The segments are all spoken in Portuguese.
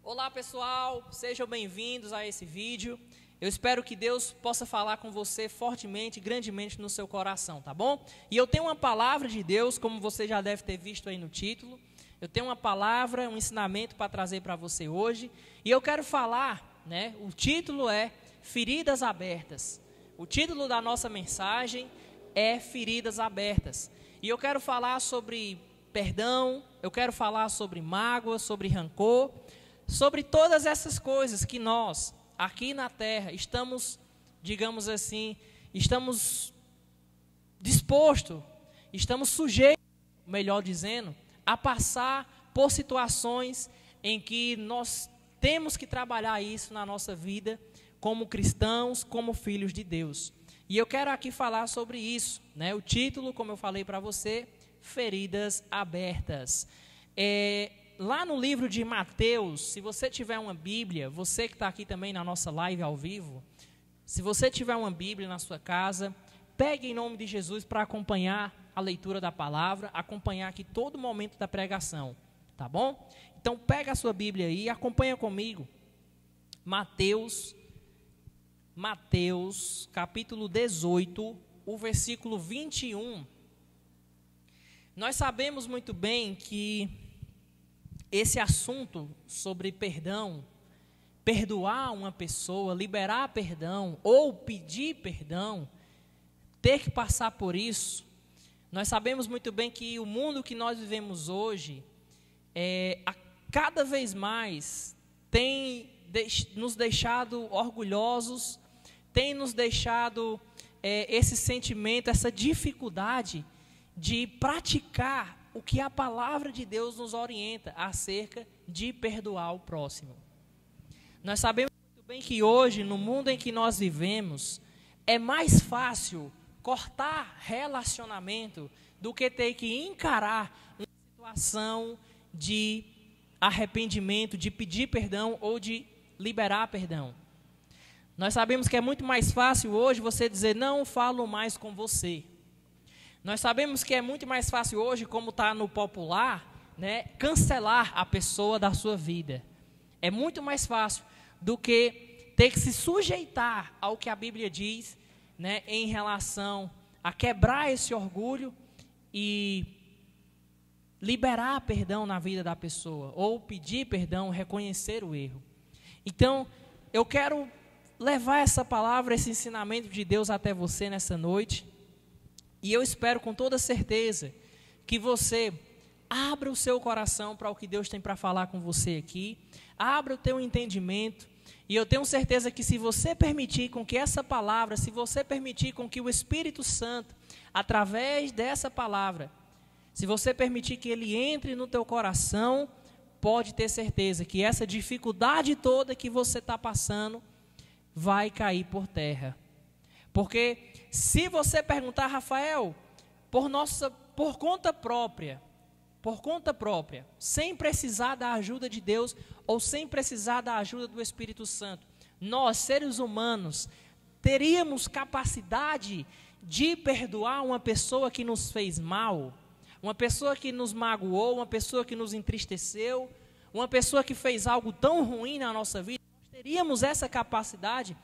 Olá pessoal, sejam bem-vindos a esse vídeo. Eu espero que Deus possa falar com você fortemente, grandemente no seu coração, tá bom? E eu tenho uma palavra de Deus, como você já deve ter visto aí no título. Eu tenho uma palavra, um ensinamento para trazer para você hoje. E eu quero falar, o título é Feridas Abertas. O título da nossa mensagem é Feridas Abertas. E eu quero falar sobre perdão, eu quero falar sobre mágoa, sobre rancor, sobre todas essas coisas que nós, aqui na terra, estamos, digamos assim, estamos dispostos, estamos sujeitos, melhor dizendo, a passar por situações em que nós temos que trabalhar isso na nossa vida, como cristãos, como filhos de Deus. E eu quero aqui falar sobre isso, O título, como eu falei para você, Feridas Abertas. Lá no livro de Mateus, se você tiver uma Bíblia, você que está aqui também na nossa live ao vivo, se você tiver uma Bíblia na sua casa, pegue em nome de Jesus para acompanhar a leitura da palavra, acompanhar aqui todo o momento da pregação, tá bom? Então pega a sua Bíblia aí e acompanha comigo. Mateus capítulo 18, o versículo 21. Nós sabemos muito bem que esse assunto sobre perdão, perdoar uma pessoa, liberar perdão ou pedir perdão, ter que passar por isso, nós sabemos muito bem que o mundo que nós vivemos hoje, cada vez mais tem nos deixado orgulhosos, tem nos deixado esse sentimento, essa dificuldade de praticar o que a palavra de Deus nos orienta acerca de perdoar o próximo. Nós sabemos muito bem que hoje, no mundo em que nós vivemos, é mais fácil cortar relacionamento do que ter que encarar uma situação de arrependimento, de pedir perdão ou de liberar perdão. Nós sabemos que é muito mais fácil hoje você dizer, não falo mais com você. Nós sabemos que é muito mais fácil hoje, como está no popular, cancelar a pessoa da sua vida. É muito mais fácil do que ter que se sujeitar ao que a Bíblia diz, em relação a quebrar esse orgulho e liberar perdão na vida da pessoa, ou pedir perdão, reconhecer o erro. Então, eu quero levar essa palavra, esse ensinamento de Deus até você nessa noite. E eu espero com toda certeza que você abra o seu coração para o que Deus tem para falar com você aqui, abra o teu entendimento, e eu tenho certeza que se você permitir com que essa palavra, se você permitir com que o Espírito Santo, através dessa palavra, se você permitir que ele entre no teu coração, pode ter certeza que essa dificuldade toda que você está passando vai cair por terra. Porque se você perguntar, Rafael, por conta própria, sem precisar da ajuda de Deus ou sem precisar da ajuda do Espírito Santo, nós, seres humanos, teríamos capacidade de perdoar uma pessoa que nos fez mal, uma pessoa que nos magoou, uma pessoa que nos entristeceu, uma pessoa que fez algo tão ruim na nossa vida? Nós teríamos essa capacidade?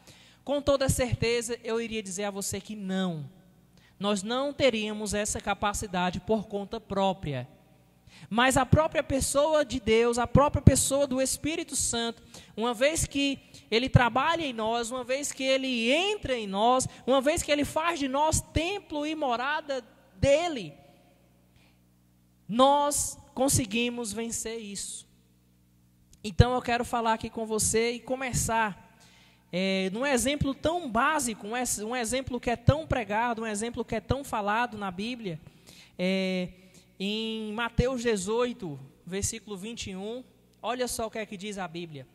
Com toda certeza, eu iria dizer a você que não. Nós não teríamos essa capacidade por conta própria. Mas a própria pessoa de Deus, a própria pessoa do Espírito Santo, uma vez que ele trabalha em nós, uma vez que ele entra em nós, uma vez que ele faz de nós templo e morada dele, nós conseguimos vencer isso. Então eu quero falar aqui com você e começar num exemplo tão básico, um exemplo que é tão pregado, um exemplo que é tão falado na Bíblia, em Mateus 18, versículo 21, olha só o que é que diz a Bíblia.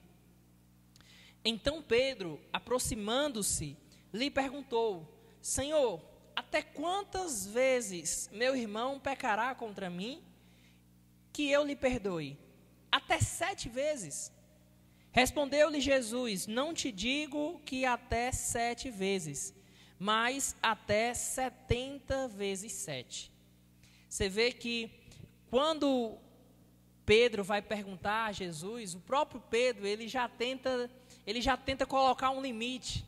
Então Pedro, aproximando-se, lhe perguntou, Senhor, até quantas vezes meu irmão pecará contra mim, que eu lhe perdoe? Até 7 vezes? Respondeu-lhe Jesus, não te digo que até 7 vezes, mas até 70 vezes 7. Você vê que quando Pedro vai perguntar a Jesus, o próprio Pedro, ele já tenta colocar um limite.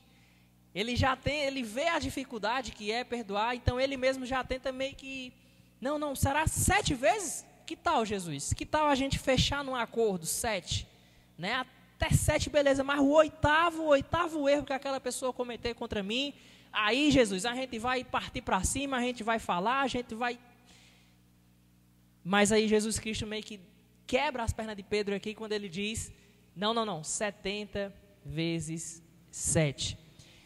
Ele vê a dificuldade que é perdoar, então ele mesmo já tenta meio que, não, será 7 vezes? Que tal, Jesus? Que tal a gente fechar num acordo, 7? Né? Até 7, beleza, mas o oitavo erro que aquela pessoa cometer contra mim, aí, Jesus, a gente vai partir para cima, a gente vai falar, a gente vai... Mas aí Jesus Cristo meio que quebra as pernas de Pedro aqui quando ele diz, não, 70 vezes 7.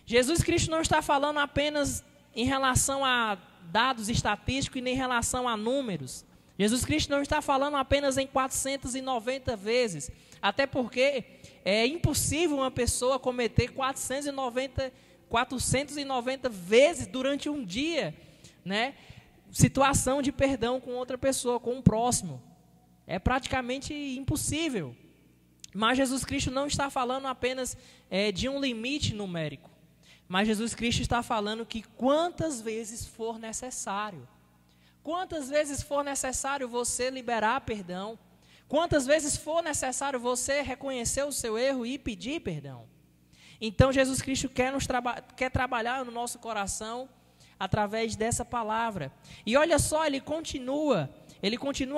Jesus Cristo não está falando apenas em relação a dados estatísticos e nem em relação a números. Jesus Cristo não está falando apenas em 490 vezes, até porque é impossível uma pessoa cometer 490 vezes durante um dia, né? Situação de perdão com outra pessoa, com um próximo. É praticamente impossível. Mas Jesus Cristo não está falando apenas de um limite numérico. Mas Jesus Cristo está falando que quantas vezes for necessário. Quantas vezes for necessário você liberar perdão. Quantas vezes for necessário você reconhecer o seu erro e pedir perdão. Então Jesus Cristo quer trabalhar no nosso coração através dessa palavra. E olha só, ele continua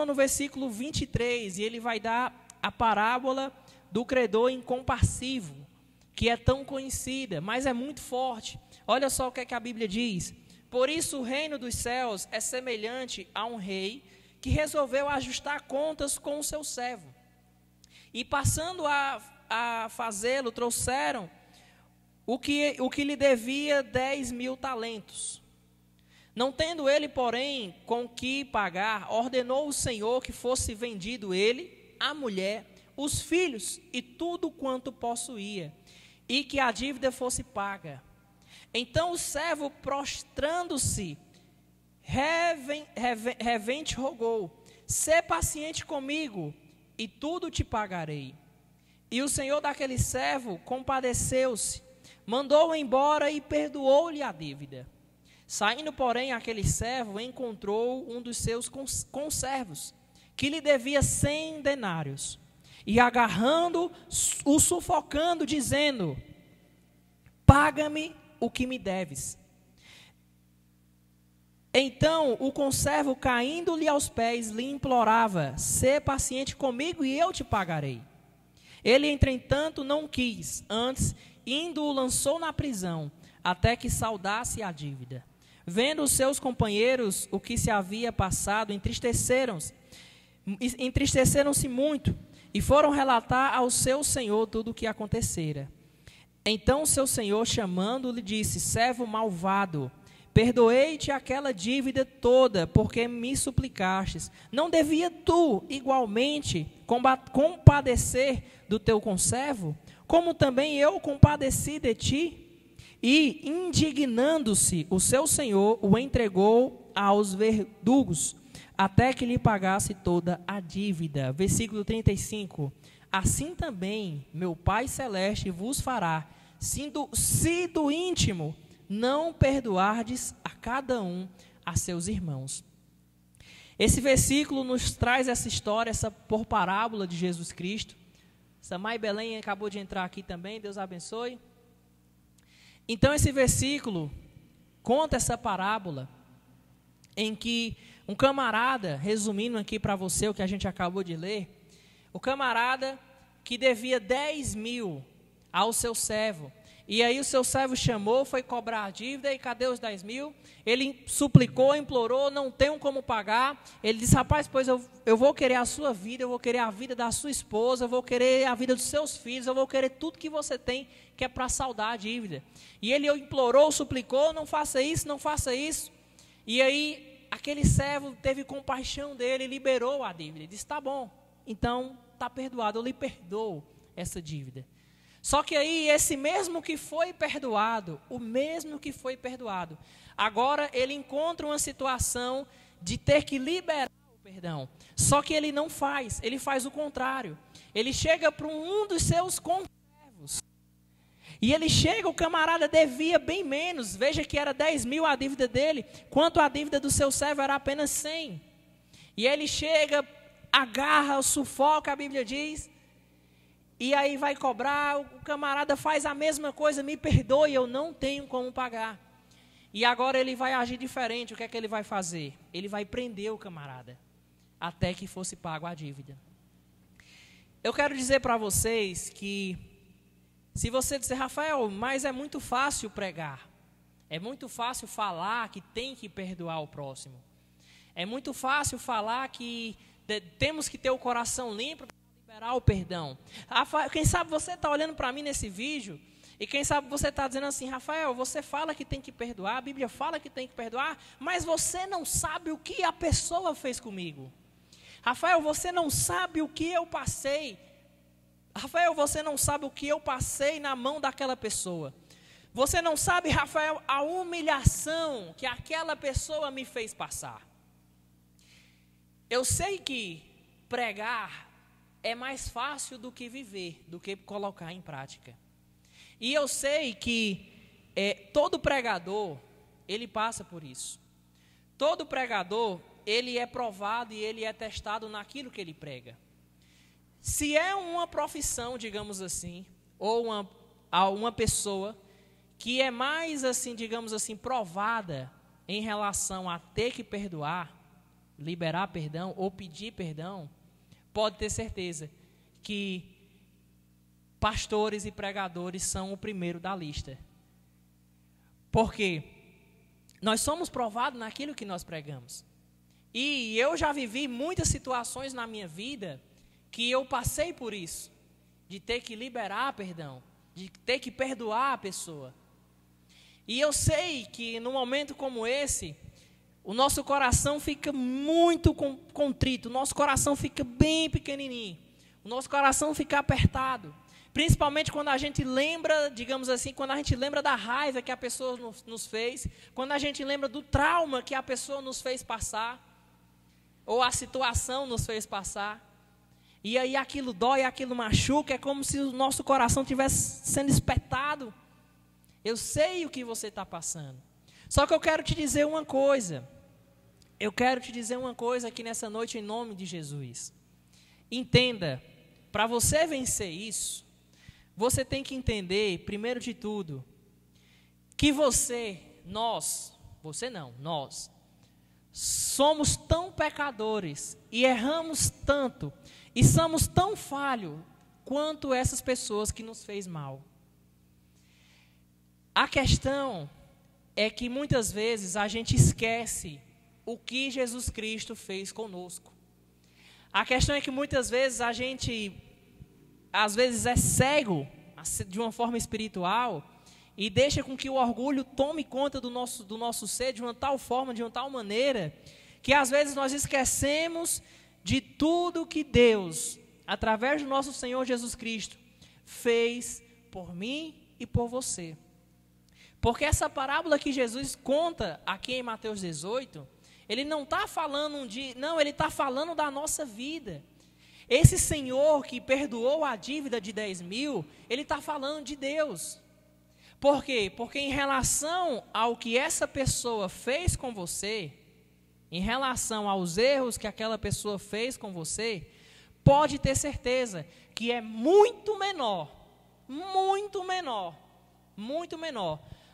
no versículo 23, e ele vai dar a parábola do credor incompassivo, que é tão conhecida, mas é muito forte. Olha só o que é que a Bíblia diz. Por isso o reino dos céus é semelhante a um rei que resolveu ajustar contas com o seu servo. E passando a fazê-lo, trouxeram o que lhe devia 10.000 talentos. Não tendo ele, porém, com que pagar, ordenou o Senhor que fosse vendido ele, a mulher, os filhos e tudo quanto possuía, e que a dívida fosse paga. Então o servo, prostrando-se, revente rogou, sê paciente comigo, e tudo te pagarei. E o senhor daquele servo compadeceu-se, mandou-o embora e perdoou-lhe a dívida. Saindo, porém, aquele servo encontrou um dos seus conservos, que lhe devia 100 denários, e agarrando, o sufocando, dizendo, paga-me o que me deves. Então o conservo, caindo-lhe aos pés, lhe implorava, sê paciente comigo e eu te pagarei. Ele, entretanto, não quis, antes, indo, o lançou na prisão, até que saldasse a dívida. Vendo os seus companheiros o que se havia passado, entristeceram-se muito, e foram relatar ao seu senhor tudo o que acontecera. Então o seu senhor, chamando-lhe, disse, servo malvado, perdoei-te aquela dívida toda, porque me suplicastes. Não devia tu, igualmente, compadecer do teu conservo, como também eu compadeci de ti? E, indignando-se, o seu senhor o entregou aos verdugos, até que lhe pagasse toda a dívida. Versículo 35. Assim também meu Pai Celeste vos fará, se do íntimo não perdoardes a cada um a seus irmãos. Esse versículo nos traz essa história, por parábola de Jesus Cristo. Samai Belém acabou de entrar aqui também, Deus abençoe. Então esse versículo conta essa parábola em que um camarada, resumindo aqui para você o que a gente acabou de ler, o camarada que devia 10.000 ao seu servo, e aí o seu servo chamou, foi cobrar a dívida, e cadê os 10.000? Ele suplicou, implorou, não tenho como pagar. Ele disse, rapaz, pois eu vou querer a sua vida, eu vou querer a vida da sua esposa, eu vou querer a vida dos seus filhos, eu vou querer tudo que você tem, que é para saldar a dívida. E ele implorou, suplicou, não faça isso, não faça isso. E aí aquele servo teve compaixão dele, liberou a dívida. Ele disse, tá bom, então está perdoado, eu lhe perdoo essa dívida. Só que aí esse mesmo que foi perdoado, agora ele encontra uma situação de ter que liberar o perdão. Só que ele não faz, ele faz o contrário. Ele chega para um dos seus conservos. E ele chega, o camarada devia bem menos. Veja que era 10.000 a dívida dele, quanto a dívida do seu servo era apenas 100. E ele chega, agarra, sufoca, a Bíblia diz, e aí vai cobrar, o camarada faz a mesma coisa, me perdoe, eu não tenho como pagar. E agora ele vai agir diferente, o que é que ele vai fazer? Ele vai prender o camarada, até que fosse pago a dívida. Eu quero dizer para vocês que, se você disser, Rafael, mas é muito fácil pregar, é muito fácil falar que tem que perdoar o próximo, é muito fácil falar que temos que ter o coração limpo para liberar o perdão. Rafael, quem sabe você está olhando para mim nesse vídeo, e quem sabe você está dizendo assim, Rafael, você fala que tem que perdoar, a Bíblia fala que tem que perdoar, mas você não sabe o que a pessoa fez comigo. Rafael, você não sabe o que eu passei. Rafael, você não sabe o que eu passei na mão daquela pessoa. Você não sabe, Rafael, a humilhação que aquela pessoa me fez passar. Eu sei que pregar é mais fácil do que viver, do que colocar em prática. E eu sei que todo pregador, ele passa por isso. Todo pregador, ele é provado e ele é testado naquilo que ele prega. Se é uma profissão, digamos assim, ou uma pessoa que é mais assim, digamos assim, provada em relação a ter que perdoar, liberar perdão ou pedir perdão, pode ter certeza que pastores e pregadores são o primeiro da lista. Porque nós somos provados naquilo que nós pregamos. E eu já vivi muitas situações na minha vida que eu passei por isso, de ter que liberar perdão, de ter que perdoar a pessoa. E eu sei que num momento como esse, o nosso coração fica muito contrito, o nosso coração fica bem pequenininho, o nosso coração fica apertado. Principalmente quando a gente lembra, digamos assim, quando a gente lembra da raiva que a pessoa nos fez, quando a gente lembra do trauma que a pessoa nos fez passar, ou a situação nos fez passar. E aí aquilo dói, aquilo machuca, é como se o nosso coração estivesse sendo espetado. Eu sei o que você está passando. Só que eu quero te dizer uma coisa. Eu quero te dizer uma coisa aqui nessa noite em nome de Jesus. Entenda, para você vencer isso, você tem que entender, primeiro de tudo, que nós somos tão pecadores e erramos tanto e somos tão falhos quanto essas pessoas que nos fez mal. A questão é que muitas vezes a gente esquece o que Jesus Cristo fez conosco. A questão é que muitas vezes a gente, às vezes, é cego de uma forma espiritual e deixa com que o orgulho tome conta do nosso ser de uma tal forma, de uma tal maneira, que às vezes nós esquecemos de tudo que Deus, através do nosso Senhor Jesus Cristo, fez por mim e por você. Porque essa parábola que Jesus conta aqui em Mateus 18, ele não está falando ele está falando da nossa vida. Esse Senhor que perdoou a dívida de 10 mil, ele está falando de Deus. Por quê? Porque em relação ao que essa pessoa fez com você, em relação aos erros que aquela pessoa fez com você, pode ter certeza que é muito menor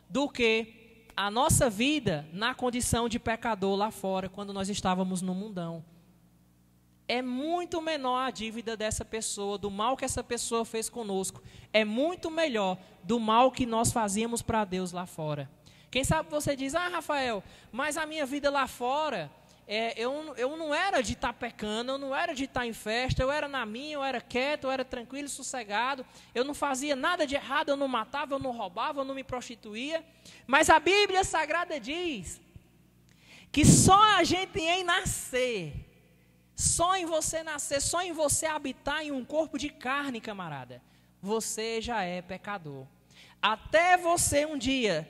do que a nossa vida na condição de pecador lá fora, quando nós estávamos no mundão. É muito menor a dívida dessa pessoa, do mal que essa pessoa fez conosco. É muito melhor do mal que nós fazíamos para Deus lá fora. Quem sabe você diz, Rafael, mas a minha vida lá fora, eu não era de estar pecando, eu não era de estar em festa, eu era na minha, eu era quieto, eu era tranquilo e sossegado, eu não fazia nada de errado, eu não matava, eu não roubava, eu não me prostituía. Mas a Bíblia Sagrada diz que só a gente em nascer, só em você nascer, só em você habitar em um corpo de carne, camarada, você já é pecador. Até você um dia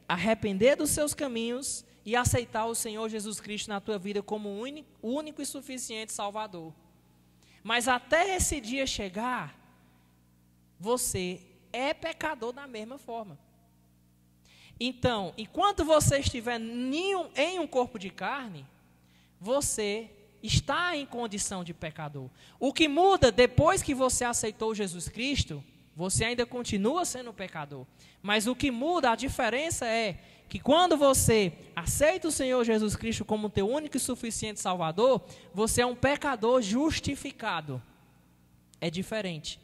arrepender dos seus caminhos e aceitar o Senhor Jesus Cristo na tua vida como o único e suficiente Salvador. Mas até esse dia chegar, você é pecador da mesma forma. Então, enquanto você estiver em um corpo de carne, você está em condição de pecador. O que muda depois que você aceitou Jesus Cristo, você ainda continua sendo pecador. Mas o que muda, a diferença é que quando você aceita o Senhor Jesus Cristo como teu único e suficiente Salvador, você é um pecador justificado. É diferente.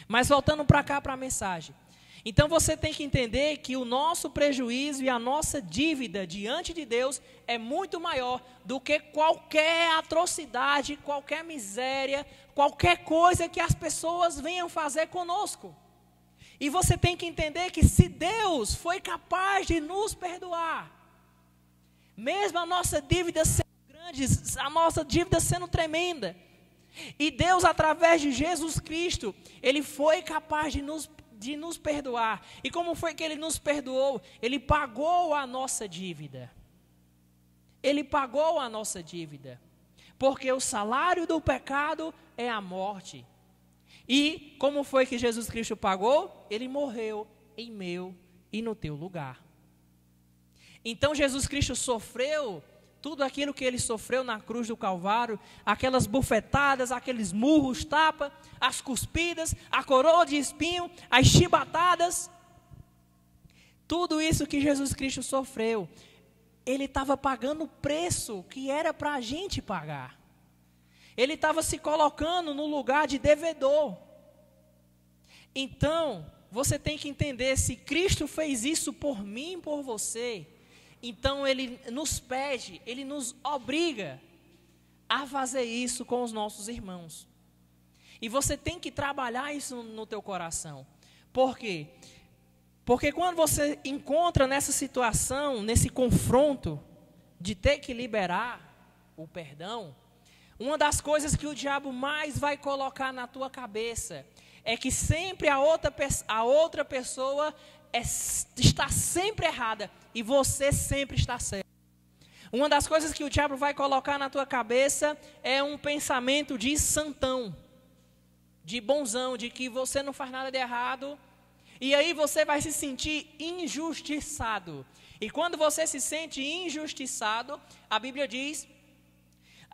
Mas voltando para cá, para a mensagem. Então você tem que entender que o nosso prejuízo e a nossa dívida diante de Deus é muito maior do que qualquer atrocidade, qualquer miséria, qualquer coisa que as pessoas venham fazer conosco. E você tem que entender que se Deus foi capaz de nos perdoar, mesmo a nossa dívida sendo grande, a nossa dívida sendo tremenda, e Deus, através de Jesus Cristo, Ele foi capaz de nos perdoar. E como foi que Ele nos perdoou? Ele pagou a nossa dívida. Ele pagou a nossa dívida. Porque o salário do pecado é a morte. E como foi que Jesus Cristo pagou? Ele morreu em meu e no teu lugar. Então Jesus Cristo sofreu tudo aquilo que Ele sofreu na cruz do Calvário, aquelas bufetadas, aqueles murros, tapa, as cuspidas, a coroa de espinho, as chibatadas. Tudo isso que Jesus Cristo sofreu, Ele estava pagando o preço que era para a gente pagar. Ele estava se colocando no lugar de devedor. Então, você tem que entender, se Cristo fez isso por mim e por você, então Ele nos pede, Ele nos obriga a fazer isso com os nossos irmãos. E você tem que trabalhar isso no teu coração. Por quê? Porque quando você encontra nessa situação, nesse confronto de ter que liberar o perdão, uma das coisas que o diabo mais vai colocar na tua cabeça é que sempre a outra pessoa está sempre errada e você sempre está certo. Uma das coisas que o diabo vai colocar na tua cabeça é um pensamento de santão, de bonzão, de que você não faz nada de errado. E aí você vai se sentir injustiçado. E quando você se sente injustiçado, a Bíblia diz,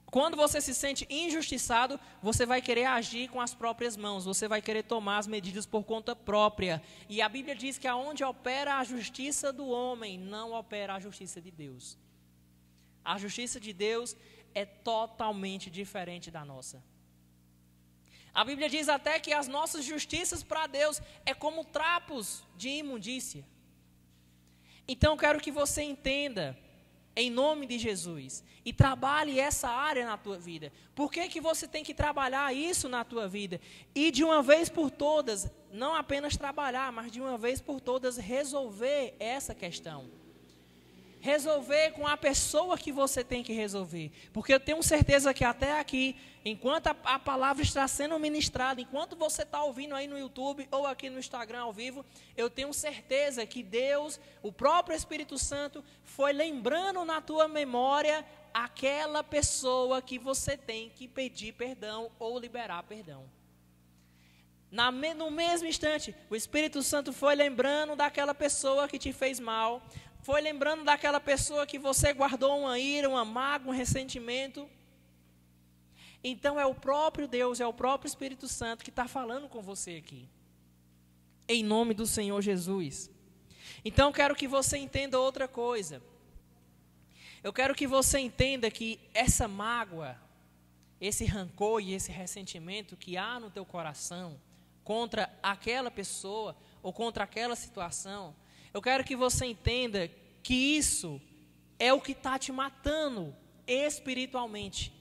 quando você se sente injustiçado, você vai querer agir com as próprias mãos, você vai querer tomar as medidas por conta própria. E a Bíblia diz que aonde opera a justiça do homem, não opera a justiça de Deus. A justiça de Deus é totalmente diferente da nossa. A Bíblia diz até que as nossas justiças para Deus é como trapos de imundícia. Então eu quero que você entenda, em nome de Jesus, e trabalhe essa área na tua vida. Por que que você tem que trabalhar isso na tua vida? E de uma vez por todas, não apenas trabalhar, mas de uma vez por todas resolver essa questão. Resolver com a pessoa que você tem que resolver. Porque eu tenho certeza que até aqui, enquanto a palavra está sendo ministrada, enquanto você está ouvindo aí no YouTube ou aqui no Instagram ao vivo, eu tenho certeza que Deus, o próprio Espírito Santo, foi lembrando na tua memória aquela pessoa que você tem que pedir perdão ou liberar perdão. No mesmo instante, o Espírito Santo foi lembrando daquela pessoa que te fez mal, foi lembrando daquela pessoa que você guardou uma ira, uma mágoa, um ressentimento. Então é o próprio Deus, é o próprio Espírito Santo que está falando com você aqui. Em nome do Senhor Jesus. Então eu quero que você entenda outra coisa. Eu quero que você entenda que essa mágoa, esse rancor e esse ressentimento que há no teu coração contra aquela pessoa ou contra aquela situação, eu quero que você entenda que isso é o que está te matando espiritualmente.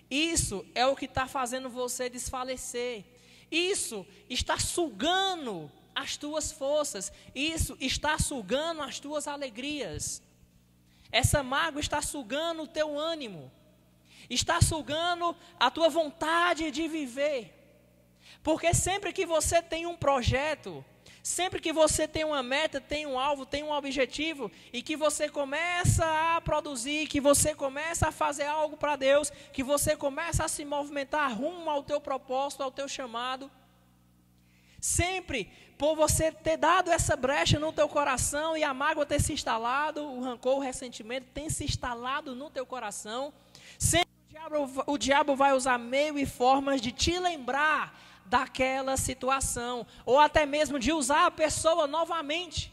Isso é o que está fazendo você desfalecer. Isso está sugando as tuas forças. Isso está sugando as tuas alegrias. Essa mágoa está sugando o teu ânimo. Está sugando a tua vontade de viver. Porque sempre que você tem um projeto, sempre que você tem uma meta, tem um alvo, tem um objetivo, e que você começa a produzir, que você começa a fazer algo para Deus, que você começa a se movimentar rumo ao teu propósito, ao teu chamado, sempre por você ter dado essa brecha no teu coração e a mágoa ter se instalado, o rancor, o ressentimento tem se instalado no teu coração, sempre o o diabo vai usar meio e formas de te lembrar daquela situação, ou até mesmo de usar a pessoa novamente,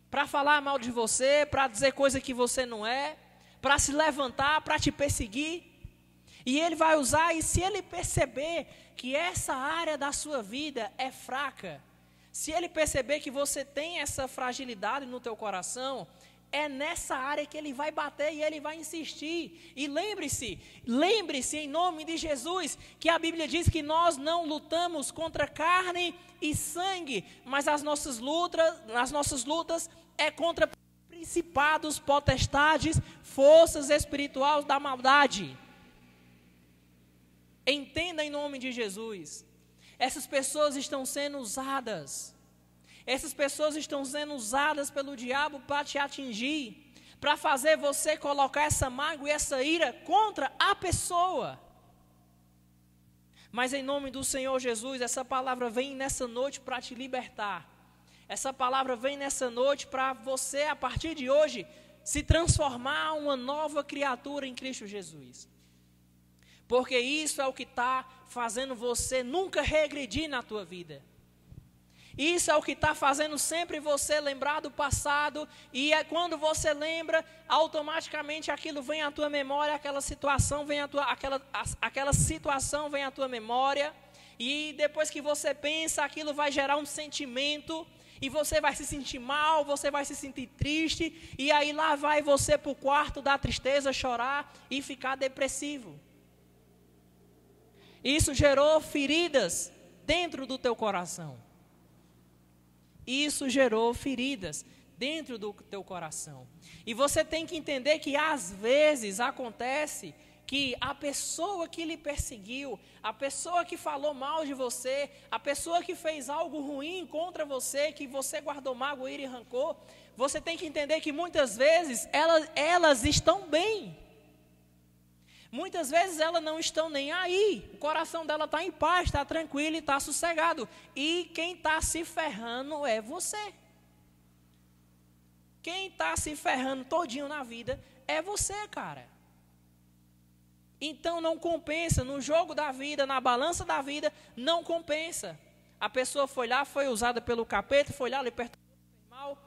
para falar mal de você, para dizer coisa que você não é, para se levantar, para te perseguir. E ele vai usar, e se ele perceber que essa área da sua vida é fraca, se ele perceber que você tem essa fragilidade no teu coração, é nessa área que ele vai bater e ele vai insistir. E lembre-se em nome de Jesus, que a Bíblia diz que nós não lutamos contra carne e sangue, mas as nossas lutas é contra principados, potestades, forças espirituais da maldade. Entenda em nome de Jesus. Essas pessoas estão sendo usadas. Essas pessoas estão sendo usadas pelo diabo para te atingir, para fazer você colocar essa mágoa e essa ira contra a pessoa. Mas em nome do Senhor Jesus, essa palavra vem nessa noite para te libertar. Essa palavra vem nessa noite para você, a partir de hoje, se transformar uma nova criatura em Cristo Jesus. Porque isso é o que está fazendo você nunca regredir na tua vida. Isso é o que está fazendo sempre você lembrar do passado, e é quando você lembra, automaticamente aquilo vem à tua memória, aquela situação vem à tua memória, e depois que você pensa, aquilo vai gerar um sentimento, e você vai se sentir mal, você vai se sentir triste, e aí lá vai você para o quarto da tristeza chorar e ficar depressivo. Isso gerou feridas dentro do teu coração. Isso gerou feridas dentro do teu coração. E você tem que entender que às vezes acontece que a pessoa que lhe perseguiu, a pessoa que falou mal de você, a pessoa que fez algo ruim contra você, que você guardou mágoa, ira e rancor, você tem que entender que muitas vezes elas estão bem. Muitas vezes elas não estão nem aí, o coração dela está em paz, está tranquilo e está sossegado. E quem está se ferrando é você. Quem está se ferrando todinho na vida é você, cara. Então não compensa, no jogo da vida, na balança da vida, não compensa. A pessoa foi lá, foi usada pelo capeta, foi lá, lhe perturbou, fez mal,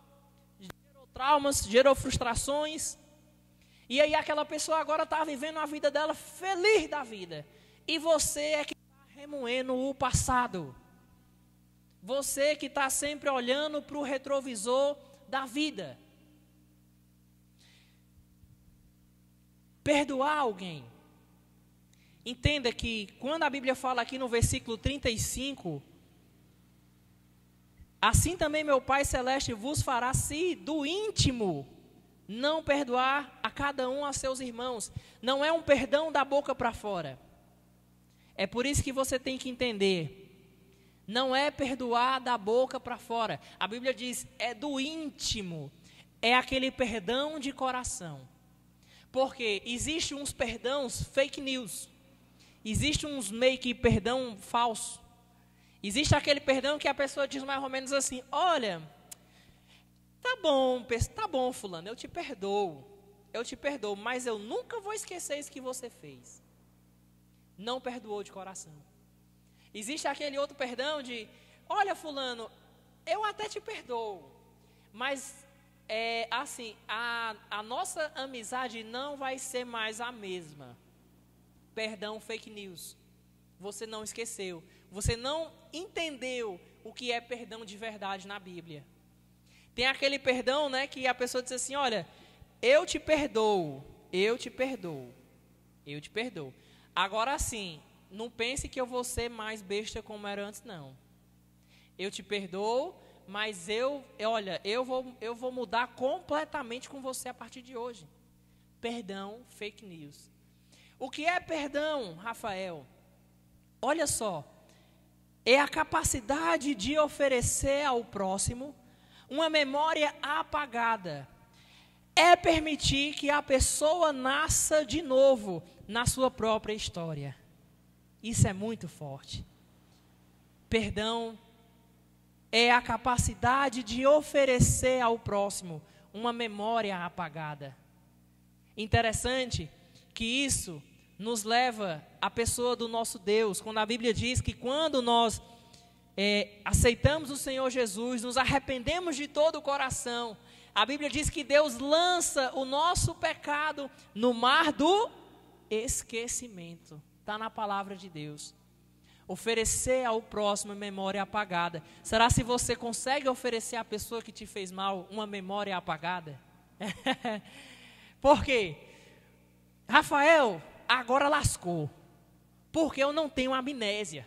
gerou traumas, gerou frustrações. E aí aquela pessoa agora está vivendo a vida dela feliz da vida. E você é que está remoendo o passado. Você que está sempre olhando para o retrovisor da vida. Perdoar alguém. Entenda que quando a Bíblia fala aqui no versículo 35, assim também meu Pai Celeste vos fará se do íntimo não perdoar a cada um a seus irmãos. Não é um perdão da boca para fora. É por isso que você tem que entender. Não é perdoar da boca para fora. A Bíblia diz, é do íntimo. É aquele perdão de coração. Porque existe uns perdãos fake news. Existe uns meio que perdão falso. Existe aquele perdão que a pessoa diz mais ou menos assim, olha, tá bom, fulano, eu te perdoo, mas eu nunca vou esquecer isso que você fez. Não perdoou de coração. Existe aquele outro perdão de, olha fulano, eu até te perdoo, mas a nossa amizade não vai ser mais a mesma. Perdão fake news. Você não esqueceu, você não entendeu o que é perdão de verdade na Bíblia. Tem aquele perdão, né, que a pessoa diz assim, olha, eu te perdoo. Agora sim, não pense que eu vou ser mais besta como era antes, não. Eu te perdoo, mas eu vou mudar completamente com você a partir de hoje. Perdão, fake news. O que é perdão, Rafael? Olha só, é a capacidade de oferecer ao próximo uma memória apagada. É permitir que a pessoa nasça de novo na sua própria história. Isso é muito forte. Perdão é a capacidade de oferecer ao próximo uma memória apagada. Interessante que isso nos leva à pessoa do nosso Deus, quando a Bíblia diz que quando nós aceitamos o Senhor Jesus, nos arrependemos de todo o coração, a Bíblia diz que Deus lança o nosso pecado no mar do esquecimento. Está na palavra de Deus. Oferecer ao próximo memória apagada. Será se você consegue oferecer à pessoa que te fez mal uma memória apagada? Por quê? Rafael, agora lascou. Porque eu não tenho amnésia.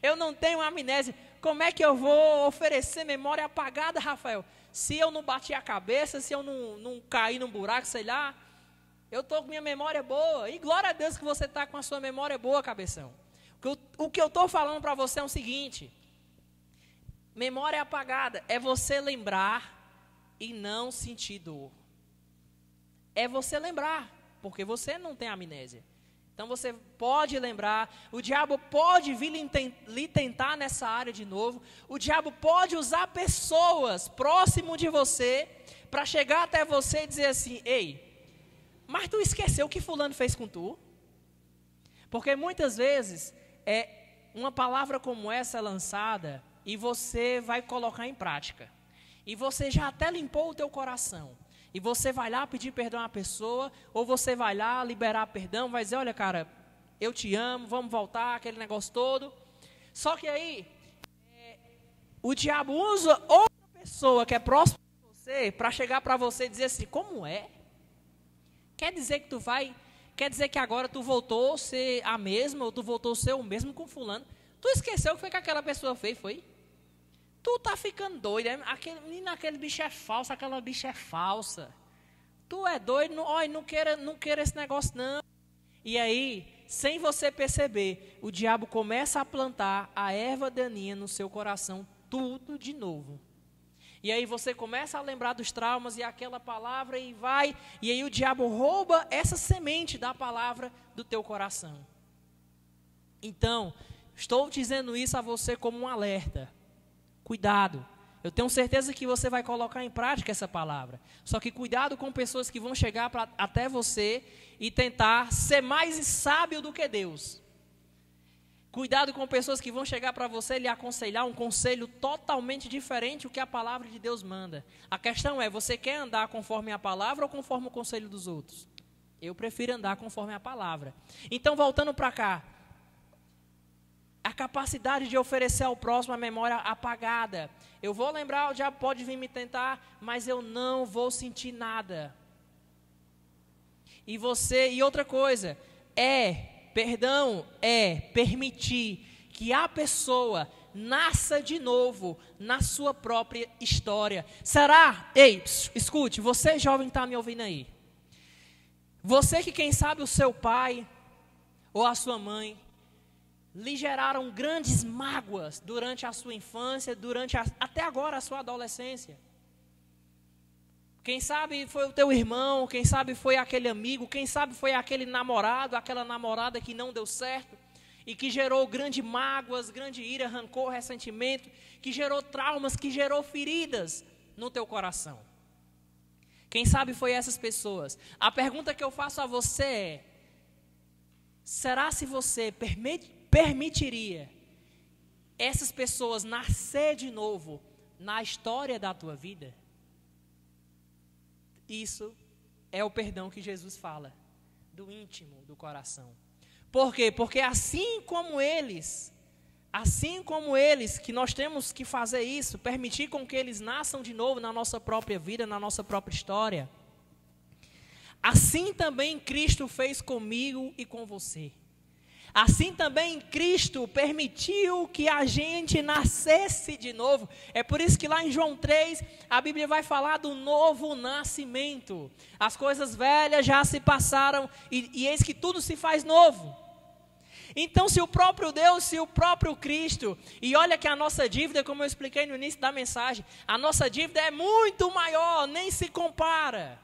Eu não tenho amnésia. Como é que eu vou oferecer memória apagada, Rafael? Se eu não bati a cabeça, se eu não caí num buraco, sei lá, eu estou com minha memória boa. E glória a Deus que você está com a sua memória boa, cabeção. O que eu estou falando para você é o seguinte: memória apagada é você lembrar e não sentir dor. É você lembrar, porque você não tem amnésia. Então você pode lembrar, o diabo pode vir lhe tentar nessa área de novo, o diabo pode usar pessoas próximo de você para chegar até você e dizer assim: ei, mas tu esqueceu o que fulano fez com tu? Porque muitas vezes uma palavra como essa é lançada e você vai colocar em prática. E você já até limpou o teu coração. E você vai lá pedir perdão à pessoa, ou você vai lá liberar perdão, vai dizer: olha, cara, eu te amo, vamos voltar, aquele negócio todo. Só que aí, o diabo usa outra pessoa que é próxima de você, para chegar para você e dizer assim: como é? Quer dizer que agora tu voltou a ser a mesma, ou tu voltou a ser o mesmo com fulano? Tu esqueceu o que foi que aquela pessoa fez, foi? Tu tá ficando doido, aquele bicho é falso, aquela bicha é falsa. Tu é doido, não queira esse negócio não. E aí, sem você perceber, o diabo começa a plantar a erva daninha no seu coração, tudo de novo. E aí você começa a lembrar dos traumas e aquela palavra e vai, e aí o diabo rouba essa semente da palavra do teu coração. Então, estou dizendo isso a você como um alerta. Cuidado, eu tenho certeza que você vai colocar em prática essa palavra. Só que cuidado com pessoas que vão chegar até você e tentar ser mais sábio do que Deus. Cuidado com pessoas que vão chegar para você e lhe aconselhar um conselho totalmente diferente do que a palavra de Deus manda. A questão é: você quer andar conforme a palavra ou conforme o conselho dos outros? Eu prefiro andar conforme a palavra. Então, voltando para cá. A capacidade de oferecer ao próximo a memória apagada. Eu vou lembrar, o diabo pode vir me tentar, mas eu não vou sentir nada. E outra coisa, perdão é permitir que a pessoa nasça de novo na sua própria história. Será? Ei, escute, você jovem que está me ouvindo aí. Você que quem sabe o seu pai ou a sua mãe lhe geraram grandes mágoas durante a sua infância, até agora a sua adolescência. Quem sabe foi o teu irmão, quem sabe foi aquele amigo, quem sabe foi aquele namorado, aquela namorada que não deu certo e que gerou grandes mágoas, grande ira, rancor, ressentimento, que gerou traumas, que gerou feridas no teu coração. Quem sabe foi essas pessoas. A pergunta que eu faço a você é: será se você permitiria essas pessoas nascer de novo na história da tua vida? Isso é o perdão que Jesus fala, do íntimo do coração. Por quê? Porque assim como eles, que nós temos que fazer isso, permitir com que eles nasçam de novo na nossa própria vida, na nossa própria história, assim também Cristo fez comigo e com você. Assim também Cristo permitiu que a gente nascesse de novo. É por isso que lá em João 3, a Bíblia vai falar do novo nascimento. As coisas velhas já se passaram e eis que tudo se faz novo. Então, se o próprio Deus, se o próprio Cristo, e olha que a nossa dívida, como eu expliquei no início da mensagem, a nossa dívida é muito maior, nem se compara.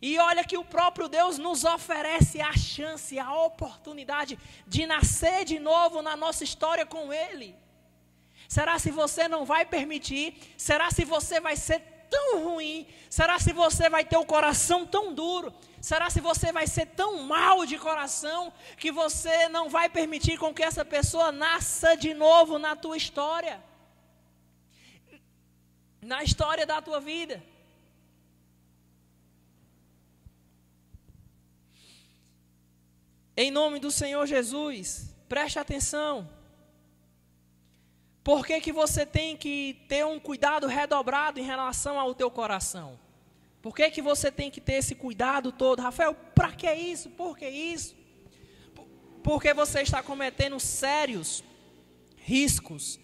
E olha que o próprio Deus nos oferece a chance, a oportunidade de nascer de novo na nossa história com Ele. Será se você não vai permitir? Será se você vai ser tão ruim? Será se você vai ter o coração tão duro? Será se você vai ser tão mal de coração que você não vai permitir com que essa pessoa nasça de novo na tua história? Na história da tua vida? Em nome do Senhor Jesus, preste atenção. Por que você tem que ter um cuidado redobrado em relação ao teu coração? Por que você tem que ter esse cuidado todo? Rafael, para que isso? Por que isso? Porque você está cometendo sérios riscos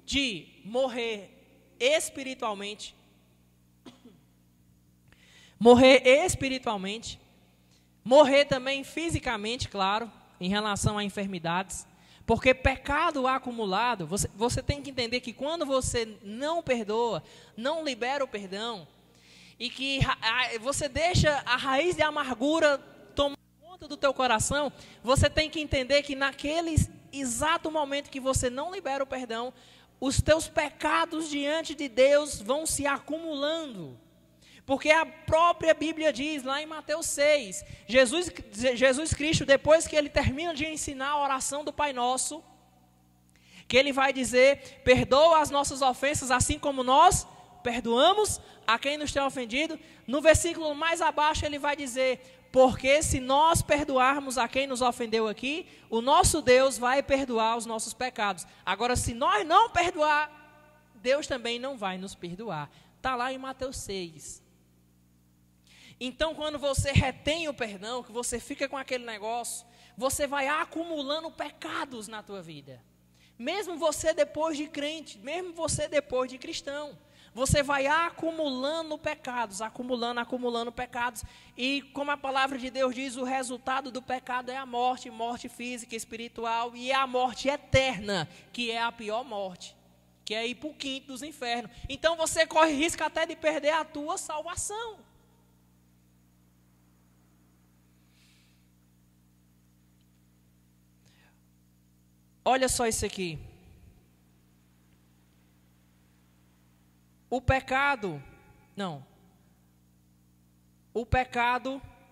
de morrer espiritualmente. Morrer espiritualmente. Morrer também fisicamente, claro, em relação a enfermidades. Porque pecado acumulado, você tem que entender que quando você não perdoa, não libera o perdão, e que você deixa a raiz de amargura tomar conta do teu coração, você tem que entender que naquele exato momento que você não libera o perdão, os teus pecados diante de Deus vão se acumulando. Porque a própria Bíblia diz, lá em Mateus 6, Jesus Cristo, depois que ele termina de ensinar a oração do Pai Nosso, que ele vai dizer, perdoa as nossas ofensas, assim como nós perdoamos a quem nos tem ofendido. No versículo mais abaixo ele vai dizer, porque se nós perdoarmos a quem nos ofendeu aqui, o nosso Deus vai perdoar os nossos pecados. Agora, se nós não perdoar, Deus também não vai nos perdoar. Está lá em Mateus 6. Então, quando você retém o perdão, que você fica com aquele negócio, você vai acumulando pecados na tua vida. Mesmo você depois de crente, mesmo você depois de cristão, você vai acumulando pecados, acumulando pecados. E como a palavra de Deus diz, o resultado do pecado é a morte, morte física, espiritual, e é a morte eterna, que é a pior morte, que é ir para o quinto dos infernos. Então você corre risco até de perder a tua salvação. Olha só isso aqui. O pecado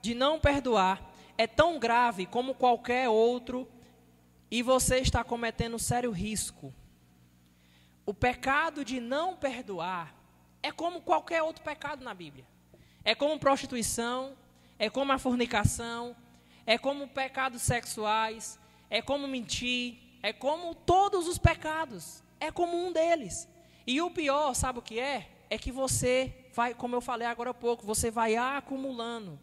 de não perdoar é tão grave como qualquer outro e você está cometendo sério risco. O pecado de não perdoar é como qualquer outro pecado na Bíblia. É como prostituição, é como a fornicação, é como pecados sexuais, é como mentir, é como todos os pecados, é como um deles. E o pior, sabe o que é? É que você vai, como eu falei agora há pouco, você vai acumulando.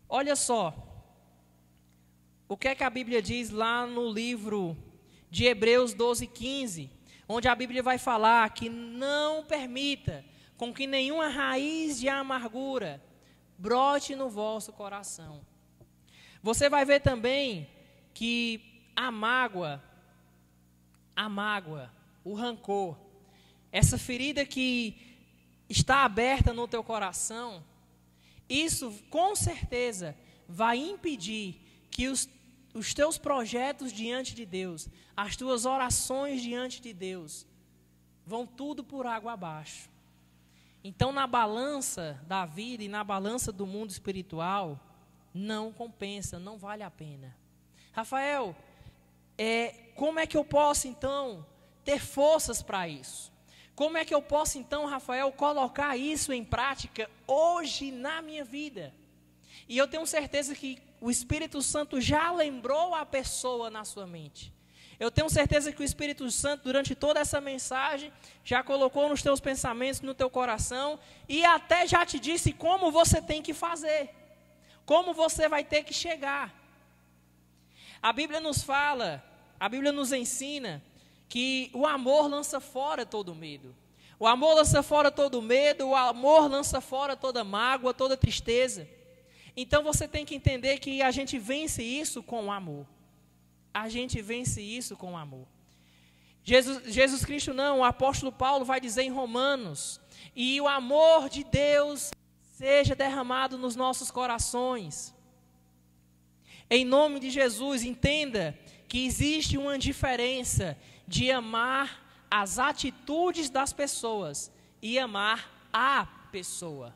Olha só, o que é que a Bíblia diz lá no livro de Hebreus 12:15, onde a Bíblia vai falar que não permita com que nenhuma raiz de amargura brote no vosso coração. Você vai ver também que a mágoa, o rancor, essa ferida que está aberta no teu coração, isso com certeza vai impedir que os teus projetos diante de Deus, as tuas orações diante de Deus, vão tudo por água abaixo. Então, na balança da vida e na balança do mundo espiritual, não compensa, não vale a pena. Rafael, como é que eu posso então ter forças para isso? Como é que eu posso então, Rafael, colocar isso em prática hoje na minha vida? E eu tenho certeza que o Espírito Santo já lembrou a pessoa na sua mente. Eu tenho certeza que o Espírito Santo, durante toda essa mensagem, já colocou nos teus pensamentos, no teu coração, e até já te disse como você tem que fazer, como você vai ter que chegar. A Bíblia nos fala, a Bíblia nos ensina que o amor lança fora todo medo. O amor lança fora todo medo, o amor lança fora toda mágoa, toda tristeza. Então você tem que entender que a gente vence isso com o amor. A gente vence isso com o amor. Jesus Cristo não, o apóstolo Paulo vai dizer em Romanos, e o amor de Deus seja derramado nos nossos corações. Em nome de Jesus, entenda que existe uma diferença de amar as atitudes das pessoas e amar a pessoa.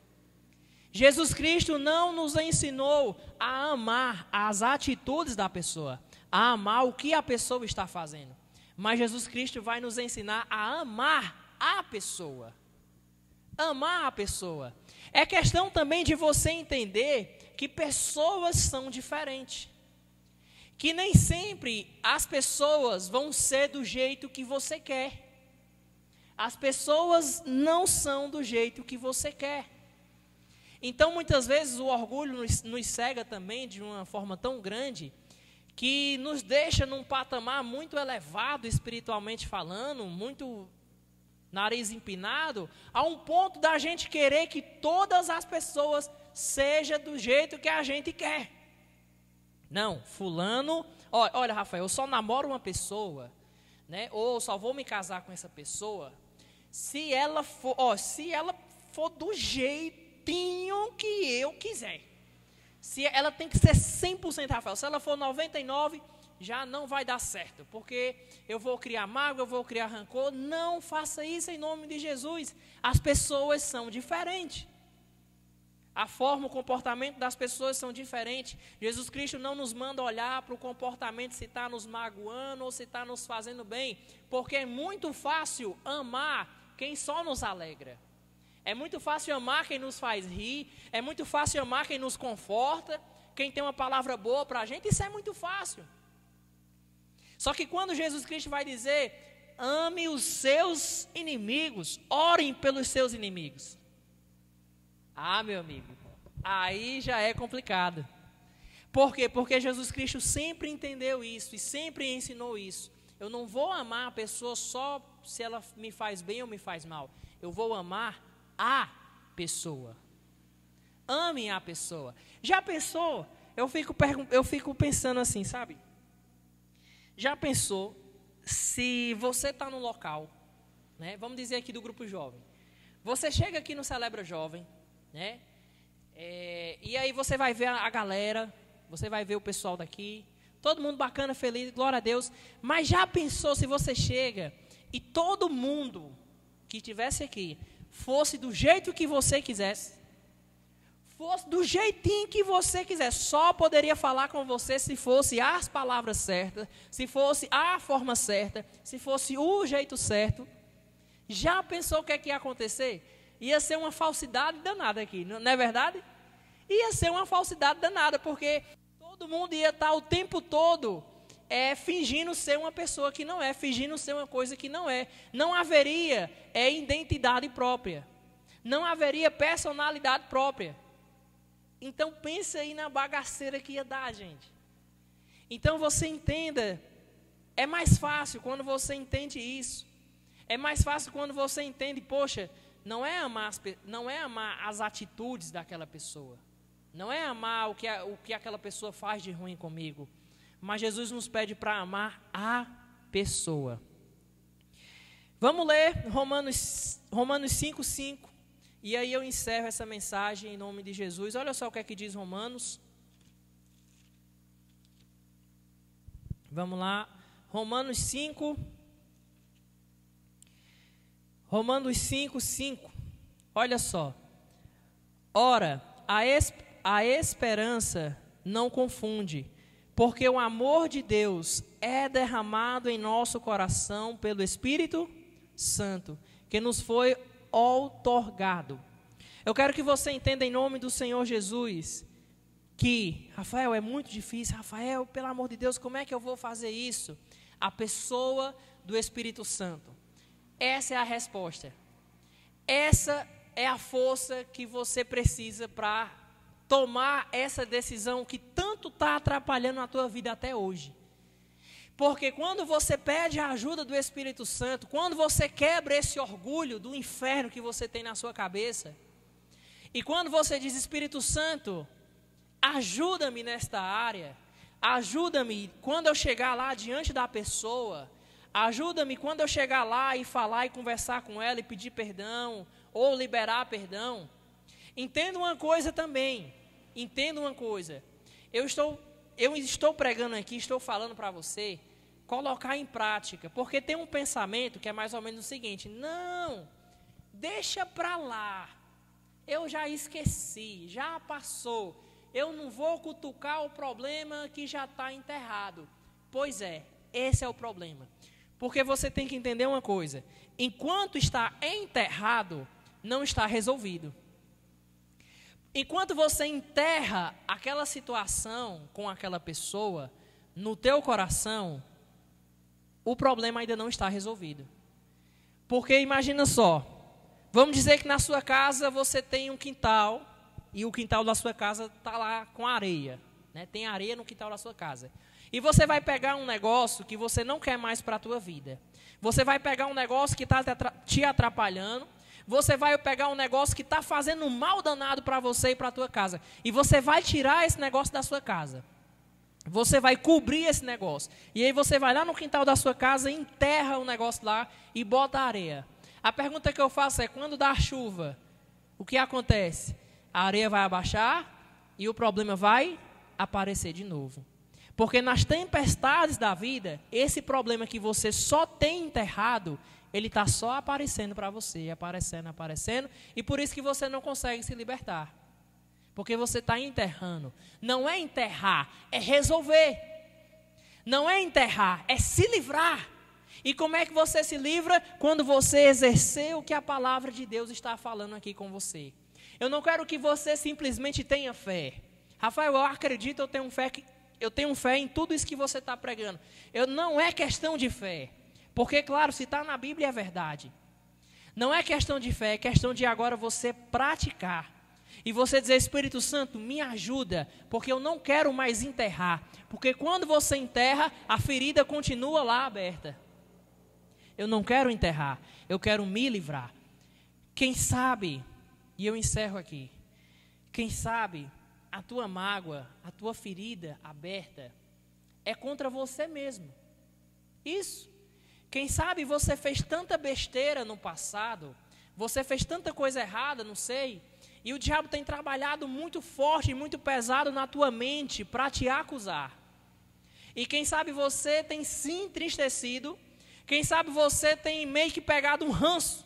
Jesus Cristo não nos ensinou a amar as atitudes da pessoa, a amar o que a pessoa está fazendo. Mas Jesus Cristo vai nos ensinar a amar a pessoa. Amar a pessoa. É questão também de você entender que pessoas são diferentes. Que nem sempre as pessoas vão ser do jeito que você quer. As pessoas não são do jeito que você quer. Então, muitas vezes, o orgulho nos cega também de uma forma tão grande que nos deixa num patamar muito elevado, espiritualmente falando, muito nariz empinado, a um ponto da gente querer que todas as pessoas sejam do jeito que a gente quer. Não, fulano, olha, Rafael, eu só namoro uma pessoa, né? Ou só vou me casar com essa pessoa se ela for do jeitinho que eu quiser. Se ela tem que ser 100%, Rafael. Se ela for 99%, já não vai dar certo, porque eu vou criar mágoa, eu vou criar rancor. Não faça isso em nome de Jesus. As pessoas são diferentes. A forma, o comportamento das pessoas são diferentes. Jesus Cristo não nos manda olhar para o comportamento se está nos magoando ou se está nos fazendo bem, porque é muito fácil amar quem só nos alegra. É muito fácil amar quem nos faz rir, é muito fácil amar quem nos conforta, quem tem uma palavra boa para a gente, isso é muito fácil. Só que quando Jesus Cristo vai dizer, ame os seus inimigos, orem pelos seus inimigos. Ah, meu amigo, aí já é complicado. Por quê? Porque Jesus Cristo sempre entendeu isso e sempre ensinou isso. Eu não vou amar a pessoa só se ela me faz bem ou me faz mal. Eu vou amar a pessoa. Ame a pessoa. Já pensou? Eu fico pensando assim, sabe? Já pensou se você está no local, né? Vamos dizer aqui do grupo jovem. Você chega aqui no Celebra Jovem, né? E aí você vai ver a galera, você vai ver o pessoal daqui, todo mundo bacana, feliz, glória a Deus. Mas já pensou se você chega e todo mundo que estivesse aqui fosse do jeito que você quisesse? Fosse do jeitinho que você quiser, só poderia falar com você se fosse as palavras certas, se fosse a forma certa, se fosse o jeito certo. Já pensou o que é que ia acontecer? Ia ser uma falsidade danada aqui, não é verdade? Ia ser uma falsidade danada, porque todo mundo ia estar o tempo todo fingindo ser uma pessoa que não é, fingindo ser uma coisa que não é. Não haveria identidade própria, não haveria personalidade própria. Então pensa aí na bagaceira que ia dar, gente. Então você entenda, é mais fácil quando você entende isso. É mais fácil quando você entende, poxa, não é amar as atitudes daquela pessoa. Não é amar o que aquela pessoa faz de ruim comigo. Mas Jesus nos pede para amar a pessoa. Vamos ler Romanos 5:5. E aí eu encerro essa mensagem em nome de Jesus. Olha só o que é que diz Romanos. Vamos lá. Romanos 5:5. Olha só. Ora, a esperança não confunde, porque o amor de Deus é derramado em nosso coração pelo Espírito Santo, que nos foi outorgado. Eu quero que você entenda em nome do Senhor Jesus que, Rafael, é muito difícil. Rafael, pelo amor de Deus, como é que eu vou fazer isso? A pessoa do Espírito Santo. Essa é a resposta. Essa é a força que você precisa para tomar essa decisão que tanto está atrapalhando a tua vida até hoje. Porque quando você pede a ajuda do Espírito Santo, quando você quebra esse orgulho do inferno que você tem na sua cabeça, e quando você diz, Espírito Santo, ajuda-me nesta área, ajuda-me quando eu chegar lá diante da pessoa, ajuda-me quando eu chegar lá e falar e conversar com ela e pedir perdão, ou liberar perdão. Entenda uma coisa também, eu estou pregando aqui, estou falando para você, colocar em prática, porque tem um pensamento que é mais ou menos o seguinte, não, deixa para lá, eu já esqueci, já passou. Eu não vou cutucar o problema que já está enterrado. Pois é, esse é o problema. Porque você tem que entender uma coisa. Enquanto está enterrado, não está resolvido. Enquanto você enterra aquela situação com aquela pessoa, no teu coração, o problema ainda não está resolvido. Porque imagina só, vamos dizer que na sua casa você tem um quintal, e o quintal da sua casa está lá com areia, né? Tem areia no quintal da sua casa. E você vai pegar um negócio que você não quer mais para a tua vida. Você vai pegar um negócio que está te atrapalhando. Você vai pegar um negócio que está fazendo um mal danado para você e para a tua casa. E você vai tirar esse negócio da sua casa. Você vai cobrir esse negócio. E aí você vai lá no quintal da sua casa, enterra o negócio lá e bota areia. A pergunta que eu faço é, quando dá chuva, o que acontece? A areia vai abaixar e o problema vai aparecer de novo. Porque nas tempestades da vida, esse problema que você só tem enterrado, ele está só aparecendo para você, aparecendo, e por isso que você não consegue se libertar. Porque você está enterrando. Não é enterrar, é resolver. Não é enterrar, é se livrar. E como é que você se livra? Quando você exercer o que a palavra de Deus está falando aqui com você. Eu não quero que você simplesmente tenha fé. Rafael, eu acredito, eu tenho fé em tudo isso que você está pregando. Não é questão de fé. Porque, claro, se está na Bíblia é verdade. Não é questão de fé, é questão de agora você praticar. E você dizer, Espírito Santo, me ajuda, porque eu não quero mais enterrar. Porque quando você enterra, a ferida continua lá aberta. Eu não quero enterrar, eu quero me livrar. Quem sabe, e eu encerro aqui, quem sabe a tua mágoa, a tua ferida aberta é contra você mesmo. Isso. Quem sabe você fez tanta besteira no passado, você fez tanta coisa errada, não sei, e o diabo tem trabalhado muito forte e muito pesado na tua mente para te acusar. E quem sabe você tem se entristecido, quem sabe você tem meio que pegado um ranço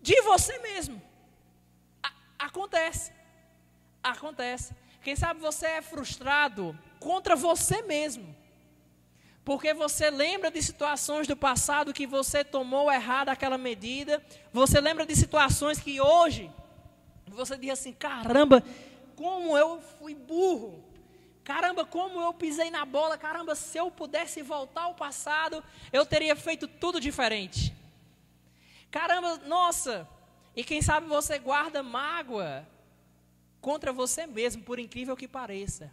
de você mesmo. Acontece. Quem sabe você é frustrado contra você mesmo. Porque você lembra de situações do passado que você tomou errado aquela medida. Você lembra de situações que hoje você diz assim, caramba, como eu fui burro. Caramba, como eu pisei na bola. Caramba, se eu pudesse voltar ao passado, eu teria feito tudo diferente. Caramba, nossa. E quem sabe você guarda mágoa contra você mesmo, por incrível que pareça.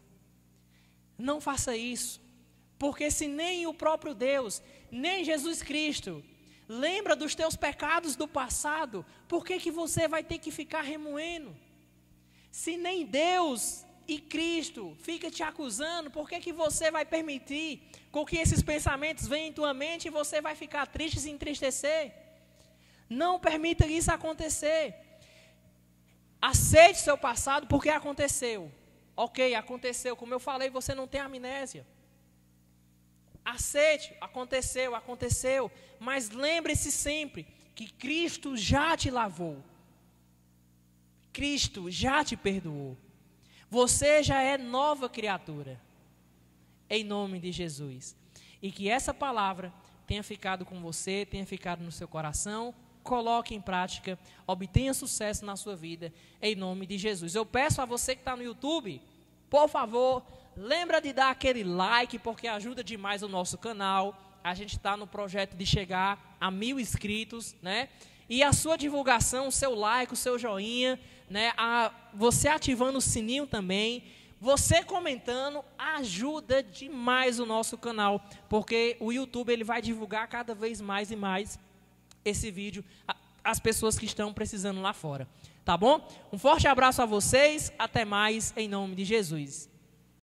Não faça isso. Porque se nem o próprio Deus, nem Jesus Cristo, lembra dos teus pecados do passado, por que você vai ter que ficar remoendo? Se nem Deus e Cristo fica te acusando, por que você vai permitir com que esses pensamentos venham em tua mente e você vai ficar triste e se entristecer? Não permita isso acontecer. Aceite seu passado porque aconteceu. Ok, aconteceu. Como eu falei, você não tem amnésia. Aceite, aconteceu, mas lembre-se sempre que Cristo já te lavou. Cristo já te perdoou. Você já é nova criatura. Em nome de Jesus. E que essa palavra tenha ficado com você, tenha ficado no seu coração. Coloque em prática, obtenha sucesso na sua vida, em nome de Jesus. Eu peço a você que está no YouTube, por favor, lembra de dar aquele like, porque ajuda demais o nosso canal. A gente está no projeto de chegar a 1000 inscritos, né? E a sua divulgação, o seu like, o seu joinha, né? Você ativando o sininho também, você comentando, ajuda demais o nosso canal, porque o YouTube ele vai divulgar cada vez mais e mais esse vídeo às pessoas que estão precisando lá fora. Tá bom? Um forte abraço a vocês, até mais, em nome de Jesus.